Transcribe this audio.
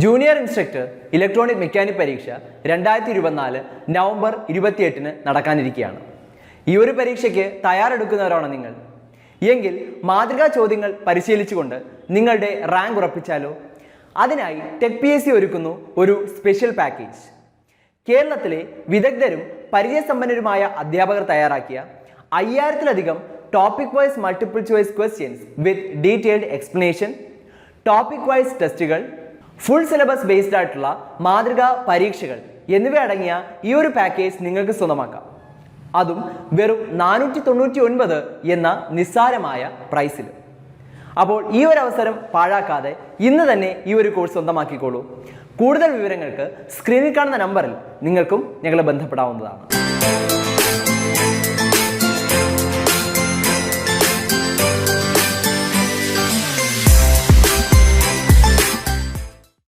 Junior instructor electronic mechanic പരീക്ഷ 2024 November 28-ന് നടക്കാനിരിക്കുകയാണ്. ഈ ഒരു പരീക്ഷയ്ക്ക് തയ്യാറെടുക്കുന്നവരാണ് നിങ്ങൾ എങ്കിൽ മാതൃകാ ചോദ്യങ്ങൾ പരിശീലിച്ചുകൊണ്ട് നിങ്ങളുടെ റാങ്ക് ഉറപ്പിച്ചാലോ? അതിനായി ടെക് PSC ഒരുക്കുന്നു ഒരു സ്പെഷ്യൽ പാക്കേജ്. കേരളത്തിലെ വിദഗ്ധരും പരിചയസമ്പന്നരുമായ അധ്യാപകർ തയ്യാറാക്കിയ 5000-ലധികം topic wise multiple choice questions with detailed explanation, topic wise ടെസ്റ്റുകൾ, ഫുൾ സിലബസ് ബേസ്ഡ് ആയിട്ടുള്ള മാതൃകാ പരീക്ഷകൾ എന്നിവ അടങ്ങിയ ഈ ഒരു പാക്കേജ് നിങ്ങൾക്ക് സ്വന്തമാക്കാം. അതും വെറും 499 എന്ന നിസ്സാരമായ പ്രൈസിൽ. അപ്പോൾ ഈ ഒരു അവസരം പാഴാക്കാതെ ഇന്ന് തന്നെ ഈ ഒരു കോഴ്സ് സ്വന്തമാക്കിക്കോളൂ. കൂടുതൽ വിവരങ്ങൾക്ക് സ്ക്രീനിൽ കാണുന്ന നമ്പറിൽ നിങ്ങൾക്കും ഞങ്ങളെ ബന്ധപ്പെടാവുന്നതാണ്.